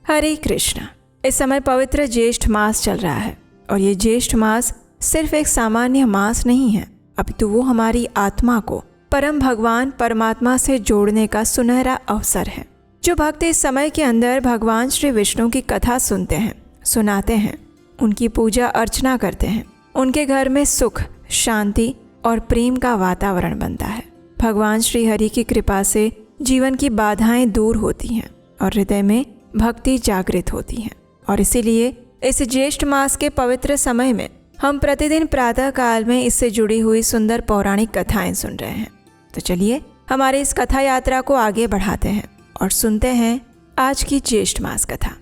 हरे कृष्ण। इस समय पवित्र ज्येष्ठ मास चल रहा है और ये ज्येष्ठ मास सिर्फ एक सामान्य मास नहीं है, अपितु वो हमारी आत्मा को परम भगवान परमात्मा से जोड़ने का सुनहरा अवसर है। जो भक्त इस समय के अंदर भगवान श्री विष्णु की कथा सुनते हैं, सुनाते हैं, उनकी पूजा अर्चना करते हैं, उनके घर में सुख, शांति और प्रेम का वातावरण बनता है। भगवान श्री हरि की कृपा से जीवन की बाधाएं दूर होती हैं और हृदय में भक्ति जागृत होती है। और इसीलिए इस ज्येष्ठ मास के पवित्र समय में हम प्रतिदिन प्रातः काल में इससे जुड़ी हुई सुंदर पौराणिक कथाएं सुन रहे हैं। तो चलिए हमारे इस कथा यात्रा को आगे बढ़ाते हैं और सुनते हैं आज की ज्येष्ठ मास कथा।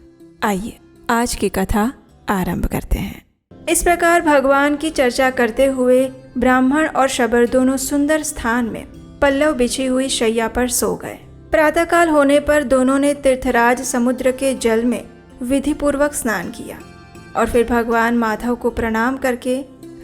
आइए आज की कथा आरंभ करते हैं। इस प्रकार भगवान की चर्चा करते हुए ब्राह्मण और शबर दोनों सुंदर स्थान में पल्लव बिछी हुई शैया पर सो गए। प्रातःकाल होने पर दोनों ने तीर्थराज समुद्र के जल में विधि पूर्वक स्नान किया और फिर भगवान माधव को प्रणाम करके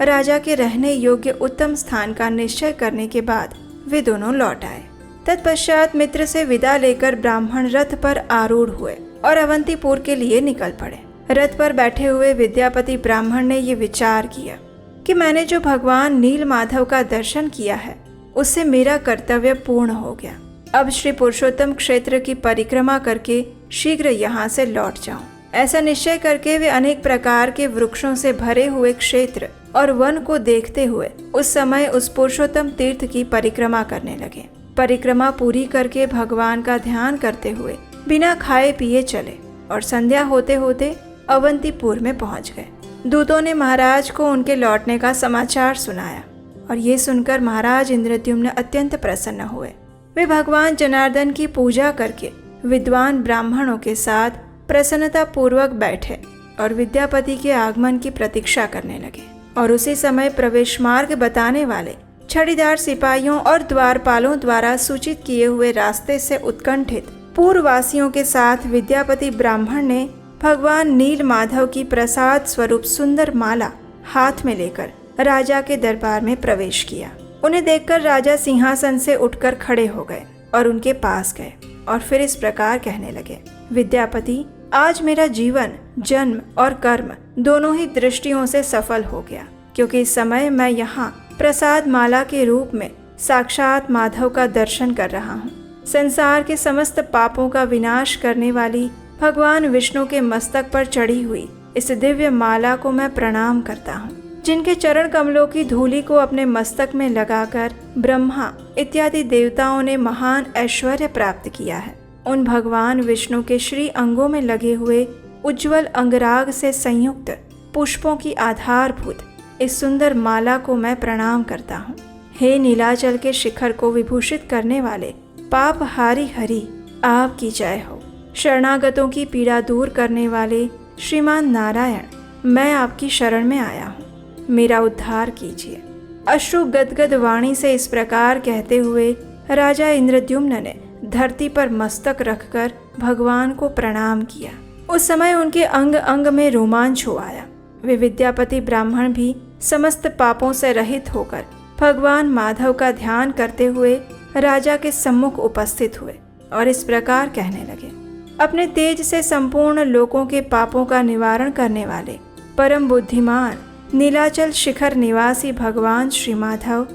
राजा के रहने योग्य उत्तम स्थान का निश्चय करने के बाद वे दोनों लौट आए। तत्पश्चात मित्र से विदा लेकर ब्राह्मण रथ पर आरूढ़ हुए और अवंतीपुर के लिए निकल पड़े। रथ पर बैठे हुए विद्यापति ब्राह्मण ने ये विचार किया कि मैंने जो भगवान नील माधव का दर्शन किया है उससे मेरा कर्तव्य पूर्ण हो गया। अब श्री पुरुषोत्तम क्षेत्र की परिक्रमा करके शीघ्र यहाँ से लौट जाऊं। ऐसा निश्चय करके वे अनेक प्रकार के वृक्षों से भरे हुए क्षेत्र और वन को देखते हुए उस समय उस पुरुषोत्तम तीर्थ की परिक्रमा करने लगे। परिक्रमा पूरी करके भगवान का ध्यान करते हुए बिना खाए पिए चले और संध्या होते होते अवंतीपुर में पहुंच गए। दूतों ने महाराज को उनके लौटने का समाचार सुनाया और ये सुनकर महाराज इंद्रद्युम्न अत्यंत प्रसन्न हुए। वे भगवान जनार्दन की पूजा करके विद्वान ब्राह्मणों के साथ प्रसन्नता पूर्वक बैठे और विद्यापति के आगमन की प्रतीक्षा करने लगे। और उसी समय प्रवेश मार्ग बताने वाले छड़ीदार सिपाहियों और द्वारपालों द्वारा सूचित किए हुए रास्ते से उत्कंठित पूर्ववासियों के साथ विद्यापति ब्राह्मण ने भगवान नील माधव की प्रसाद स्वरूप सुंदर माला हाथ में लेकर राजा के दरबार में प्रवेश किया। उन्हें देखकर राजा सिंहासन से उठकर खड़े हो गए और उनके पास गए और फिर इस प्रकार कहने लगे, विद्यापति, आज मेरा जीवन, जन्म और कर्म दोनों ही दृष्टियों से सफल हो गया, क्योंकि इस समय मैं यहाँ प्रसाद माला के रूप में साक्षात माधव का दर्शन कर रहा हूँ। संसार के समस्त पापों का विनाश करने वाली भगवान विष्णु के मस्तक पर चढ़ी हुई इस दिव्य माला को मैं प्रणाम करता हूँ। जिनके चरण कमलों की धूलि को अपने मस्तक में लगाकर ब्रह्मा इत्यादि देवताओं ने महान ऐश्वर्य प्राप्त किया है, उन भगवान विष्णु के श्री अंगों में लगे हुए उज्जवल अंगराग से संयुक्त पुष्पों की आधारभूत इस सुंदर माला को मैं प्रणाम करता हूँ। हे नीलाचल के शिखर को विभूषित करने वाले पापहारी हरि, आपकी जय हो। शरणागतों की पीड़ा दूर करने वाले श्रीमान नारायण, मैं आपकी शरण में आया हूँ, मेरा उद्धार कीजिए। अश्रु गदगद वाणी से इस प्रकार कहते हुए राजा इंद्रद्युम्न ने धरती पर मस्तक रखकर भगवान को प्रणाम किया। उस समय उनके अंग अंग में रोमांच हो आया। वे विद्यापति ब्राह्मण भी समस्त पापों से रहित होकर भगवान माधव का ध्यान करते हुए राजा के सम्मुख उपस्थित हुए और इस प्रकार कहने लगे, अपने तेज से संपूर्ण लोगों के पापों का निवारण करने वाले परम बुद्धिमान नीलाचल शिखर निवासी भगवान श्री माधव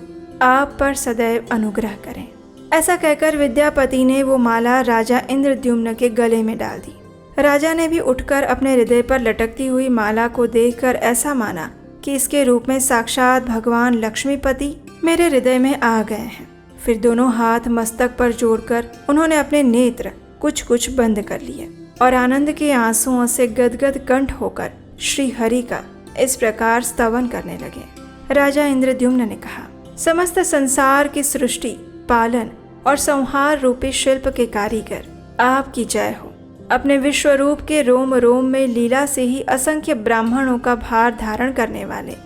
आप पर सदैव अनुग्रह करें। ऐसा कहकर विद्यापति ने वो माला राजा इंद्रद्युम्न के गले में डाल दी। राजा ने भी उठकर अपने हृदय पर लटकती हुई माला को देखकर ऐसा माना कि इसके रूप में साक्षात भगवान लक्ष्मीपति मेरे हृदय में आ गए हैं। फिर दोनों हाथ मस्तक पर जोड़कर उन्होंने अपने नेत्र कुछ कुछ बंद कर लिए और आनंद के आंसुओं से गदगद कंठ होकर श्री हरि का इस प्रकार स्तवन करने लगे। राजा इंद्रद्युम्न ने कहा, समस्त संसार की सृष्टि, पालन और संहार रूपी शिल्प के कारीगर, आपकी जय हो। अपने विश्व रूप के रोम रोम में लीला से ही असंख्य ब्राह्मणों का भार धारण करने वाले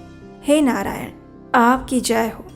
हे नारायण, आपकी जय हो।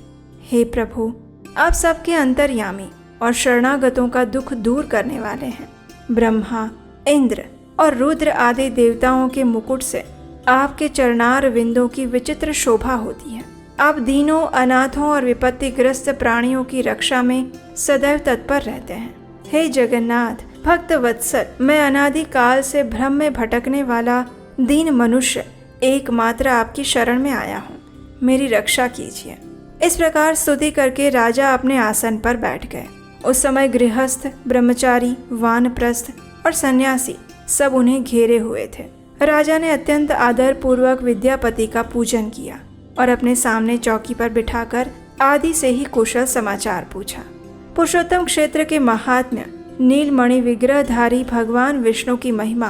हे प्रभु, आप सबके अंतर्यामी और शरणागतों का दुख दूर करने वाले हैं। ब्रह्मा, इंद्र और रुद्र आदि देवताओं के मुकुट से आपके चरणार विंदों की विचित्र शोभा होती है। आप दीनों, अनाथों और विपत्तिग्रस्त प्राणियों की रक्षा में सदैव तत्पर रहते हैं। हे जगन्नाथ, भक्त वत्सल, मैं अनादि काल से भ्रम में भटकने वाला दीन मनुष्य एकमात्र आपकी शरण में आया हूँ, मेरी रक्षा कीजिए। इस प्रकार स्तुति करके राजा अपने आसन पर बैठ गए। उस समय गृहस्थ, ब्रह्मचारी, वानप्रस्थ और सन्यासी सब उन्हें घेरे हुए थे। राजा ने अत्यंत आदर पूर्वक विद्यापति का पूजन किया और अपने सामने चौकी पर बिठाकर आदि से ही कुशल समाचार पूछा। पुरुषोत्तम क्षेत्र के महात्म्य, नीलमणि विग्रहधारी भगवान विष्णु की महिमा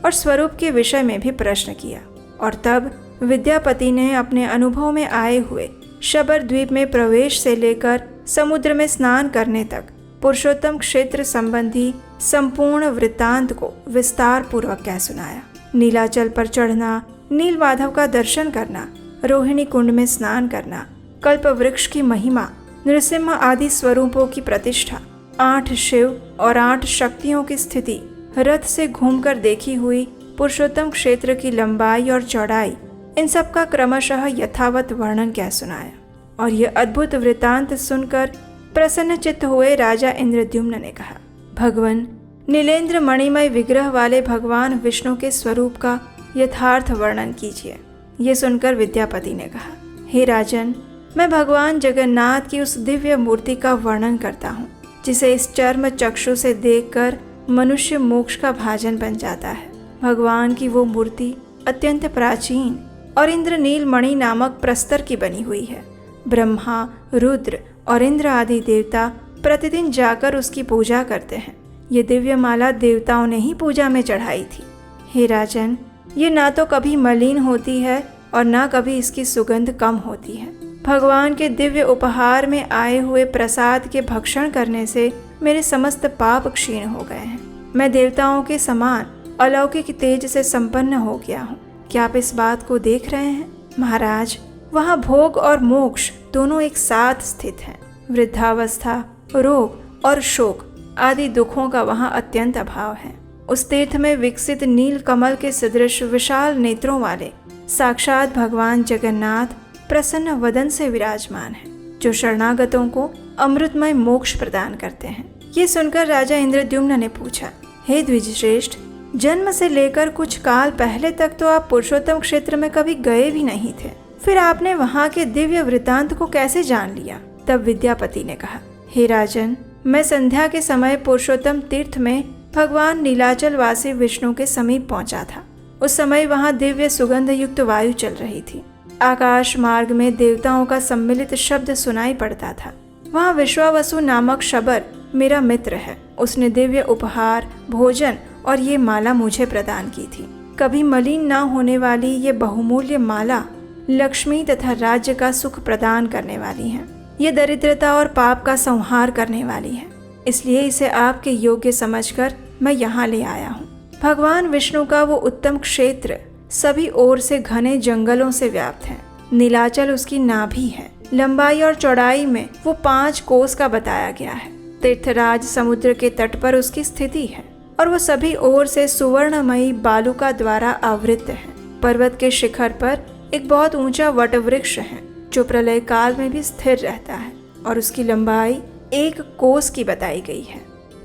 और स्वरूप के विषय में भी प्रश्न किया। और तब विद्यापति ने अपने अनुभव में आए हुए शबर द्वीप में प्रवेश से लेकर समुद्र में स्नान करने तक पुरुषोत्तम क्षेत्र संबंधी संपूर्ण वृत्तांत को विस्तार पूर्वक कह सुनाया। नीलाचल पर चढ़ना, नील माधव का दर्शन करना, रोहिणी कुंड में स्नान करना, कल्प वृक्ष की महिमा, नृसिंह आदि स्वरूपों की प्रतिष्ठा, 8 शिव और 8 शक्तियों की स्थिति, रथ से घूमकर देखी हुई पुरुषोत्तम क्षेत्र की लंबाई और चौड़ाई, इन सब का क्रमशः यथावत वर्णन कह सुनाया। और यह अद्भुत वृतांत सुनकर प्रसन्न चित्त हुए राजा इंद्रद्युम्न ने कहा, भगवान, नीलेंद्र मणिमय विग्रह वाले भगवान विष्णु के स्वरूप का यथार्थ वर्णन कीजिए। ये सुनकर विद्यापति ने कहा, हे राजन, मैं भगवान जगन्नाथ की उस दिव्य मूर्ति का वर्णन करता हूँ जिसे इस चर्म चक्षु से देखकर मनुष्य मोक्ष का भाजन बन जाता है। भगवान की वो मूर्ति अत्यंत प्राचीन और इंद्रनील मणि नामक प्रस्तर की बनी हुई है। ब्रह्मा, रुद्र और इंद्र आदि देवता प्रतिदिन जाकर उसकी पूजा करते हैं। ये दिव्य माला देवताओं ने ही पूजा में चढ़ाई थी। हे राजन, ये ना तो कभी मलिन होती है और ना कभी इसकी सुगंध कम होती है। भगवान के दिव्य उपहार में आए हुए प्रसाद के भक्षण करने से मेरे समस्त पाप क्षीण हो गए हैं। मैं देवताओं के समान अलौकिक तेज से संपन्न हो गया हूँ। क्या आप इस बात को देख रहे हैं? महाराज, वहाँ भोग और मोक्ष दोनों एक साथ स्थित हैं। वृद्धावस्था, रोग और शोक आदि दुखों का वहाँ अत्यंत अभाव है। उस तीर्थ में विकसित नील कमल के सदृश विशाल नेत्रों वाले साक्षात भगवान जगन्नाथ प्रसन्न वदन से विराजमान है, जो शरणागतों को अमृतमय मोक्ष प्रदान करते हैं। ये सुनकर राजा इंद्रद्युम्न ने पूछा, हे द्विजश्रेष्ठ, जन्म से लेकर कुछ काल पहले तक तो आप पुरुषोत्तम क्षेत्र में कभी गए भी नहीं थे, फिर आपने वहाँ के दिव्य वृतांत को कैसे जान लिया? तब विद्यापति ने कहा, हे राजन, मैं संध्या के समय पुरुषोत्तम तीर्थ में भगवान नीलाचल वासी विष्णु के समीप पहुंचा था। उस समय वहाँ दिव्य सुगंध युक्त वायु चल रही थी। आकाश मार्ग में देवताओं का सम्मिलित शब्द सुनाई पड़ता था। वहाँ विश्वावसु नामक शबर मेरा मित्र है। उसने दिव्य उपहार, भोजन और ये माला मुझे प्रदान की थी। कभी मलिन न होने वाली ये बहुमूल्य माला लक्ष्मी तथा राज्य का सुख प्रदान करने वाली है। ये दरिद्रता और पाप का संहार करने वाली है, इसलिए इसे आपके योग्य समझकर मैं यहाँ ले आया हूँ। भगवान विष्णु का वो उत्तम क्षेत्र सभी ओर से घने जंगलों से व्याप्त है। नीलाचल उसकी नाभि है। लंबाई और चौड़ाई में वो 5 कोस का बताया गया है। तीर्थराज समुद्र के तट पर उसकी स्थिति है और वो सभी ओर से सुवर्णमयी बालुका द्वारा आवृत है। पर्वत के शिखर पर एक बहुत ऊंचा वटवृक्ष है जो प्रलय काल में भी स्थिर रहता है और उसकी लंबाई 1 कोस की बताई गई है।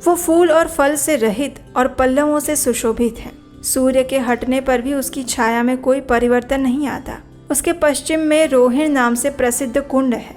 वो फूल और फल से रहित और पल्लवों से सुशोभित है। सूर्य के हटने पर भी उसकी छाया में कोई परिवर्तन नहीं आता। उसके पश्चिम में रोहिण नाम से प्रसिद्ध कुंड है।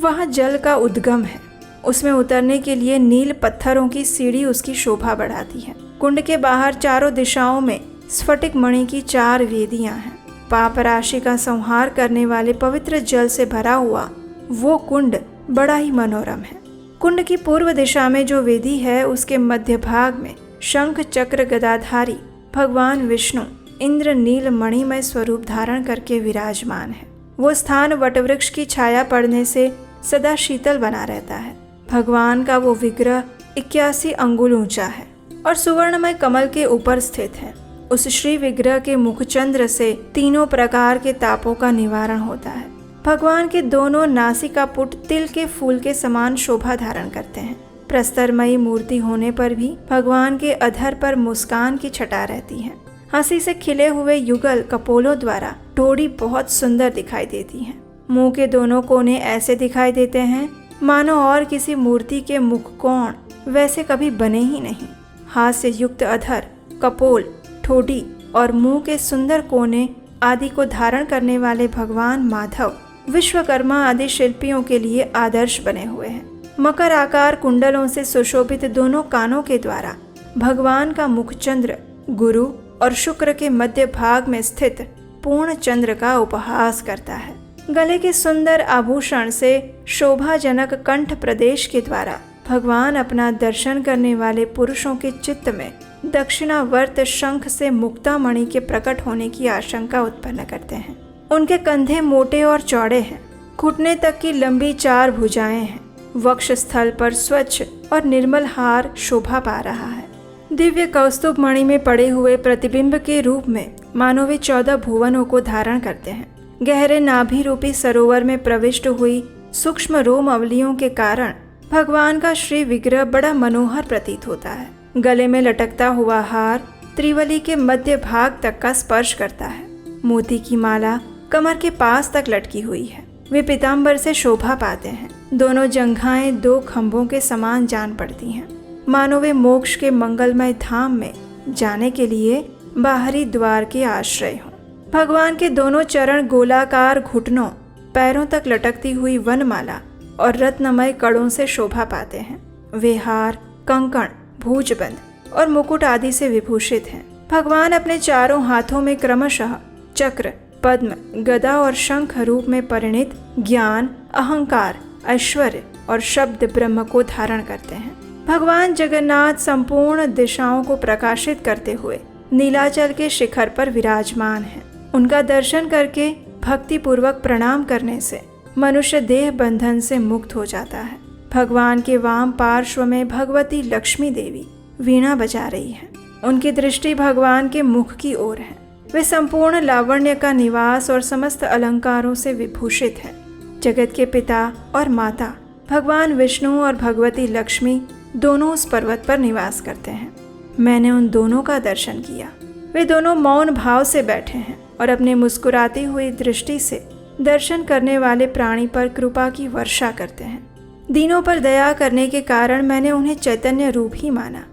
वहाँ जल का उद्गम है। उसमें उतरने के लिए नील पत्थरों की सीढ़ी उसकी शोभा बढ़ाती है। कुंड के बाहर चारों दिशाओं में स्फटिक मणि की 4 वेदियां हैं। पाप राशि का संहार करने वाले पवित्र जल से भरा हुआ वो कुंड बड़ा ही मनोरम है। कुंड की पूर्व दिशा में जो वेदी है उसके मध्य भाग में शंख चक्र गदाधारी भगवान विष्णु इंद्र नील मणिमय स्वरूप धारण करके विराजमान है। वो स्थान वटवृक्ष की छाया पड़ने से सदा शीतल बना रहता है। भगवान का वो विग्रह 81 अंगुल ऊंचा है और सुवर्णमय कमल के ऊपर स्थित है। उस श्री विग्रह के मुखचंद्र से तीनों प्रकार के तापों का निवारण होता है। भगवान के दोनों नासिका पुट तिल के फूल के समान शोभा धारण करते हैं। प्रस्तरमयी मूर्ति होने पर भी भगवान के अधर पर मुस्कान की छटा रहती है। हंसी से खिले हुए युगल कपोलों द्वारा डोरी बहुत सुंदर दिखाई देती है। मुंह के दोनों कोने ऐसे दिखाई देते हैं मानो और किसी मूर्ति के मुख कोण वैसे कभी बने ही नहीं। हाथ से युक्त अधर, कपोल, ठोडी और मुंह के सुंदर कोने आदि को धारण करने वाले भगवान माधव विश्वकर्मा आदि शिल्पियों के लिए आदर्श बने हुए हैं। मकर आकार कुंडलों से सुशोभित दोनों कानों के द्वारा भगवान का मुखचंद्र गुरु और शुक्र के मध्य भाग में स्थित पूर्ण चंद्र का उपहास करता है। गले के सुंदर आभूषण से शोभाजनक कंठ प्रदेश के द्वारा भगवान अपना दर्शन करने वाले पुरुषों के चित्त में दक्षिणावर्त शंख से मुक्तामणि के प्रकट होने की आशंका उत्पन्न करते हैं। उनके कंधे मोटे और चौड़े हैं, घुटने तक की लंबी 4 भुजाएं हैं। वक्ष स्थल पर स्वच्छ और निर्मल हार शोभा पा रहा है। दिव्य कौस्तुभ मणि में पड़े हुए प्रतिबिंब के रूप में मानो वे 14 भुवनों को धारण करते हैं। गहरे नाभि रूपी सरोवर में प्रविष्ट हुई सूक्ष्म रोम अवलियों के कारण भगवान का श्री विग्रह बड़ा मनोहर प्रतीत होता है। गले में लटकता हुआ हार त्रिवली के मध्य भाग तक का स्पर्श करता है। मोती की माला कमर के पास तक लटकी हुई है। वे पीताम्बर से शोभा पाते हैं। दोनों जंघाएं 2 खंभों के समान जान पड़ती हैं, मानो वे मोक्ष के मंगलमय धाम में जाने के लिए बाहरी द्वार के आश्रय हों। भगवान के दोनों चरण गोलाकार घुटनों, पैरों तक लटकती हुई वनमाला और रत्नमय कड़ों से शोभा पाते हैं। वे हार, कंकण, भुजबंद और मुकुट आदि से विभूषित हैं। भगवान अपने चारों हाथों में क्रमशः चक्र, पद्म, गदा और शंख रूप में परिणित ज्ञान, अहंकार, ऐश्वर्य और शब्द ब्रह्म को धारण करते हैं। भगवान जगन्नाथ संपूर्ण दिशाओं को प्रकाशित करते हुए नीलाचल के शिखर पर विराजमान हैं। उनका दर्शन करके भक्ति पूर्वक प्रणाम करने से मनुष्य देह बंधन से मुक्त हो जाता है। भगवान के वाम पार्श्व में भगवती लक्ष्मी देवी वीणा बजा रही है। उनकी दृष्टि भगवान के मुख की ओर है। वे संपूर्ण लावण्य का निवास और समस्त अलंकारों से विभूषित है। जगत के पिता और माता भगवान विष्णु और भगवती लक्ष्मी दोनों उस पर्वत पर निवास करते हैं। मैंने उन दोनों का दर्शन किया। वे दोनों मौन भाव से बैठे हैं और अपने मुस्कुराती हुई दृष्टि से दर्शन करने वाले प्राणी पर कृपा की वर्षा करते हैं। दीनों पर दया करने के कारण मैंने उन्हें चैतन्य रूप ही माना।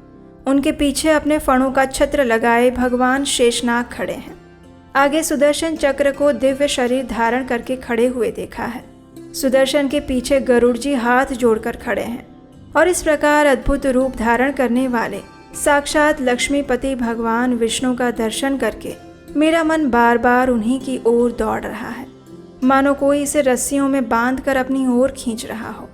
उनके पीछे अपने फणों का छत्र लगाए भगवान शेषनाग खड़े हैं। आगे सुदर्शन चक्र को दिव्य शरीर धारण करके खड़े हुए देखा है। सुदर्शन के पीछे गरुड़ जी हाथ जोड़कर खड़े हैं और इस प्रकार अद्भुत रूप धारण करने वाले साक्षात लक्ष्मीपति भगवान विष्णु का दर्शन करके मेरा मन बार बार उन्हीं की ओर दौड़ रहा है, मानो कोई इसे रस्सियों में बांधकर अपनी ओर खींच रहा हो।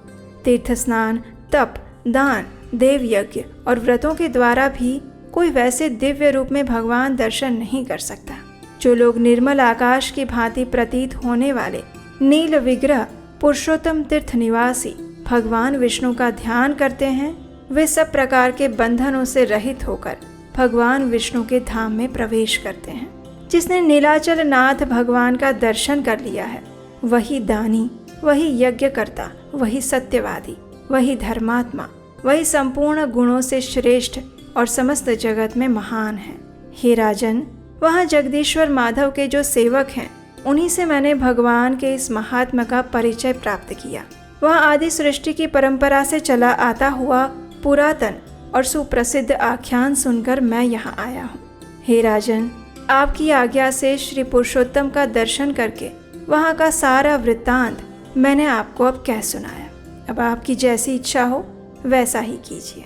तीर्थ स्नान, तप, दान, देव यज्ञ और व्रतों के द्वारा भी कोई वैसे दिव्य रूप में भगवान दर्शन नहीं कर सकता। जो लोग निर्मल आकाश की भांति प्रतीत होने वाले नील विग्रह पुरुषोत्तम तीर्थ निवासी भगवान विष्णु का ध्यान करते हैं, वे सब प्रकार के बंधनों से रहित होकर भगवान विष्णु के धाम में प्रवेश करते हैं। जिसने नीलाचल नाथ भगवान का दर्शन कर लिया है, वही दानी, वही यज्ञकर्ता, वही सत्यवादी, वही धर्मात्मा, वही संपूर्ण गुणों से श्रेष्ठ और समस्त जगत में महान है। हे राजन, वहाँ जगदीश्वर माधव के जो सेवक हैं, उन्हीं से मैंने भगवान के इस महात्मा का परिचय प्राप्त किया। वह आदि सृष्टि की परंपरा से चला आता हुआ पुरातन और सुप्रसिद्ध आख्यान सुनकर मैं यहाँ आया हूँ। हे राजन, आपकी आज्ञा से श्री पुरुषोत्तम का दर्शन करके वहाँ का सारा वृत्तांत मैंने आपको अब कह सुनाया। अब आपकी जैसी इच्छा हो वैसा ही कीजिए।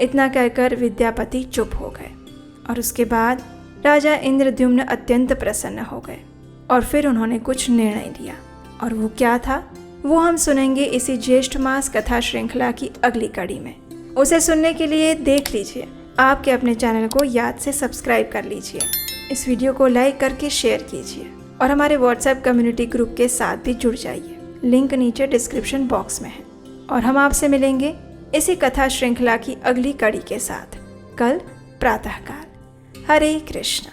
इतना कहकर विद्यापति चुप हो गए और उसके बाद राजा इंद्रद्युम्न अत्यंत प्रसन्न हो गए और फिर उन्होंने कुछ निर्णय लिया। और वो क्या था, वो हम सुनेंगे इसी ज्येष्ठ मास कथा श्रृंखला की अगली कड़ी में। उसे सुनने के लिए देख लीजिए, आपके अपने चैनल को याद से सब्सक्राइब कर लीजिए। इस वीडियो को लाइक करके शेयर कीजिए और हमारे व्हाट्सएप कम्युनिटी ग्रुप के साथ भी जुड़ जाइए। लिंक नीचे डिस्क्रिप्शन बॉक्स में है। और हम आपसे मिलेंगे इसी कथा श्रृंखला की अगली कड़ी के साथ कल प्रातःकाल। हरे कृष्ण।